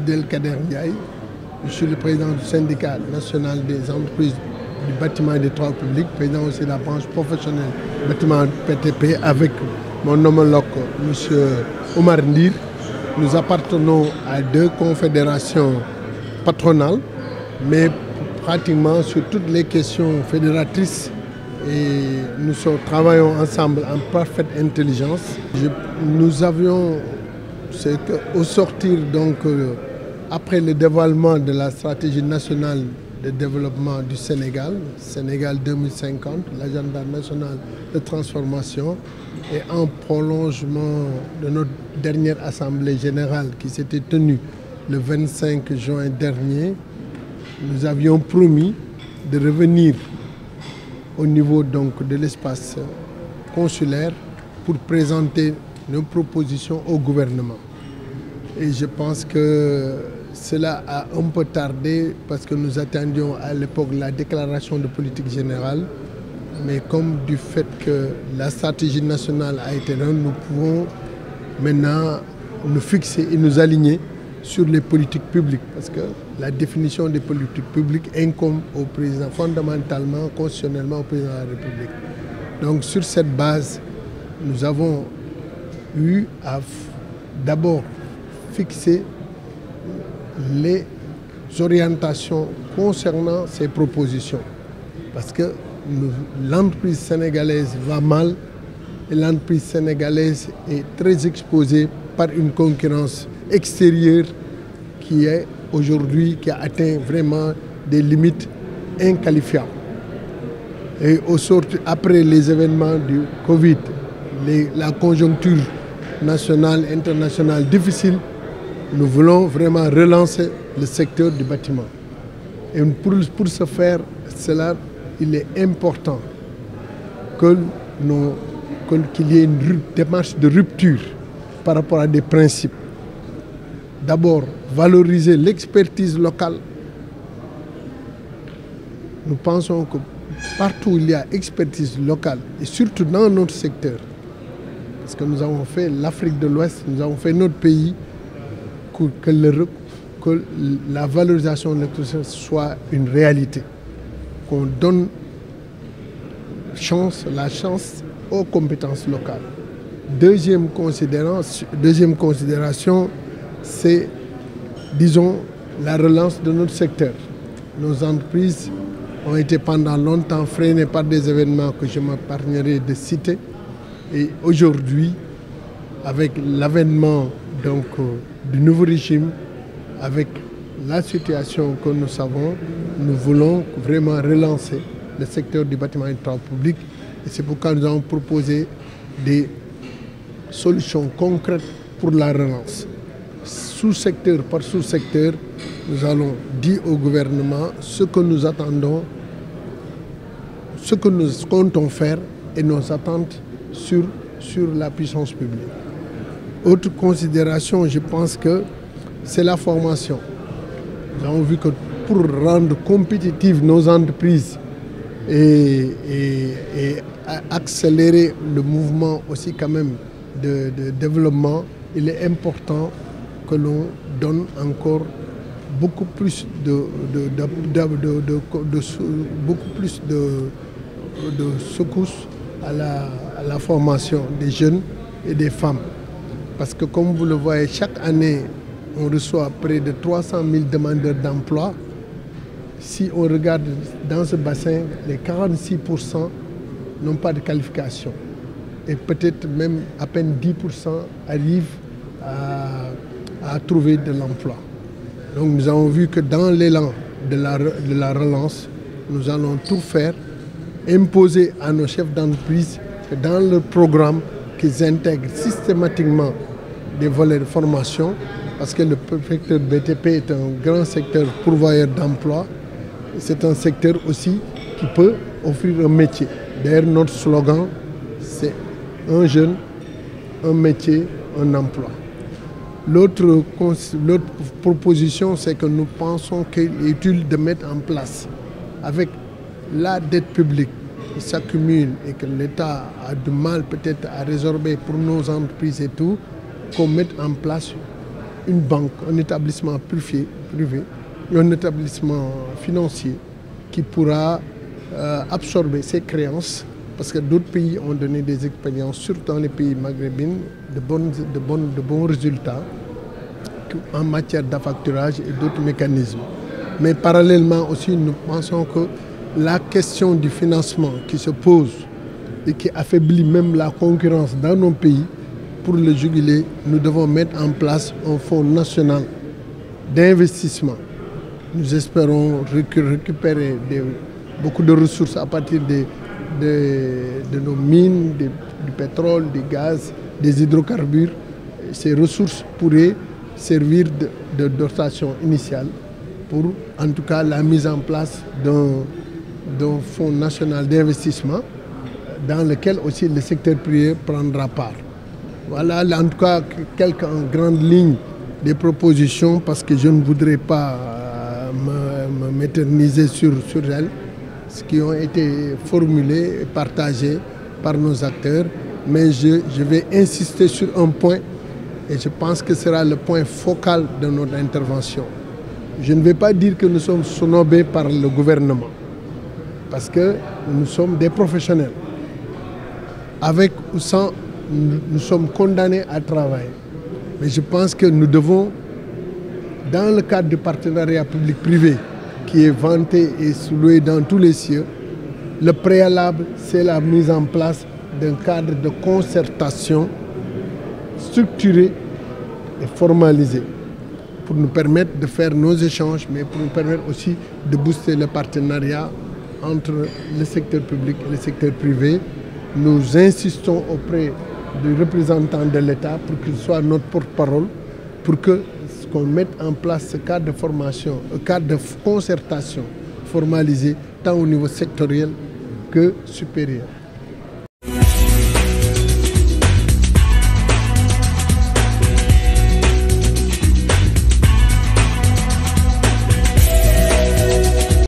Abdelkader Ndiaye. Je suis le président du syndicat national des entreprises du bâtiment et des travaux publics, président aussi de la branche professionnelle bâtiment PTP avec mon homologue M. Omar Ndir. Nous appartenons à deux confédérations patronales, mais pratiquement sur toutes les questions fédératrices et nous travaillons ensemble en parfaite intelligence. Nous avions, c'est qu'au sortir donc, après le dévoilement de la stratégie nationale de développement du Sénégal, Sénégal 2050, l'agenda national de transformation, et en prolongement de notre dernière assemblée générale qui s'était tenue le 25 juin dernier, nous avions promis de revenir au niveau donc de l'espace consulaire pour présenter nos propositions au gouvernement. Et je pense que cela a un peu tardé parce que nous attendions à l'époque la déclaration de politique générale. Mais comme du fait que la stratégie nationale a été rendue, nous pouvons maintenant nous fixer et nous aligner sur les politiques publiques. Parce que la définition des politiques publiques incombe au président, fondamentalement, constitutionnellement au président de la République. Donc sur cette base, nous avons eu à d'abord fixer les orientations concernant ces propositions. Parce que l'entreprise sénégalaise va mal et l'entreprise sénégalaise est très exposée par une concurrence extérieure qui est aujourd'hui, qui a atteint vraiment des limites inqualifiables. Et après les événements du Covid, la conjoncture nationale, internationale difficile, nous voulons vraiment relancer le secteur du bâtiment. Et pour ce faire, il est important qu'il y ait une démarche de rupture par rapport à des principes. D'abord, valoriser l'expertise locale. Nous pensons que partout où il y a expertise locale, et surtout dans notre secteur, parce que nous avons fait l'Afrique de l'Ouest, nous avons fait notre pays, que la valorisation de l'expertise soit une réalité. Qu'on donne la chance aux compétences locales. Deuxième considération, c'est, disons, la relance de notre secteur. Nos entreprises ont été pendant longtemps freinées par des événements que je m'épargnerai de citer. Et aujourd'hui, avec l'avènement du nouveau régime, avec la situation que nous savons, nous voulons vraiment relancer le secteur du bâtiment et du travaux publics. Et c'est pourquoi nous avons proposé des solutions concrètes pour la relance. Sous-secteur par sous-secteur, nous allons dire au gouvernement ce que nous attendons, ce que nous comptons faire et nos attentes sur la puissance publique. Autre considération, je pense que c'est la formation. Nous avons vu que pour rendre compétitives nos entreprises et accélérer le mouvement aussi quand même de développement, il est important que l'on donne encore beaucoup plus de secousses à la formation des jeunes et des femmes. Parce que comme vous le voyez, chaque année, on reçoit près de 300 000 demandeurs d'emploi. Si on regarde dans ce bassin, les 46% n'ont pas de qualification. Et peut-être même à peine 10% arrivent à trouver de l'emploi. Donc nous avons vu que dans l'élan de la relance, nous allons tout faire, imposer à nos chefs d'entreprise que dans leur programme, qu'ils intègrent systématiquement des volets de formation, parce que le secteur BTP est un grand secteur pourvoyeur d'emploi. C'est un secteur aussi qui peut offrir un métier. D'ailleurs, notre slogan, c'est un jeune, un métier, un emploi. L'autre proposition, c'est que nous pensons qu'il est utile de mettre en place, avec la dette publique qui s'accumule et que l'État a du mal peut-être à résorber pour nos entreprises et tout, qu'on mette en place une banque, un établissement privé, un établissement financier qui pourra absorber ces créances, parce que d'autres pays ont donné des expériences, surtout dans les pays maghrébins, de bons résultats en matière d'affacturage et d'autres mécanismes. Mais parallèlement aussi, nous pensons que la question du financement qui se pose et qui affaiblit même la concurrence dans nos pays, pour le juguler, nous devons mettre en place un fonds national d'investissement. Nous espérons récupérer beaucoup de ressources à partir de nos mines, du pétrole, du gaz, des hydrocarbures. Ces ressources pourraient servir de dotation initiale pour, en tout cas, la mise en place d'un fonds national d'investissement dans lequel aussi le secteur privé prendra part. Voilà, en tout cas, quelques en grandes lignes des propositions, parce que je ne voudrais pas m'éterniser sur elles, ce qui ont été formulées et partagées par nos acteurs. Mais je vais insister sur un point, et je pense que ce sera le point focal de notre intervention. Je ne vais pas dire que nous sommes snobés par le gouvernement, parce que nous sommes des professionnels. Avec ou sans, nous sommes condamnés à travailler. Mais je pense que nous devons, dans le cadre du partenariat public-privé, qui est vanté et soulevé dans tous les cieux, le préalable, c'est la mise en place d'un cadre de concertation structuré et formalisé pour nous permettre de faire nos échanges, mais pour nous permettre aussi de booster le partenariat entre le secteur public et le secteur privé. Nous insistons auprès du représentant de l'État pour qu'il soit notre porte-parole, pour qu'on mette en place ce cadre de formation, un cadre de concertation formalisé tant au niveau sectoriel que supérieur.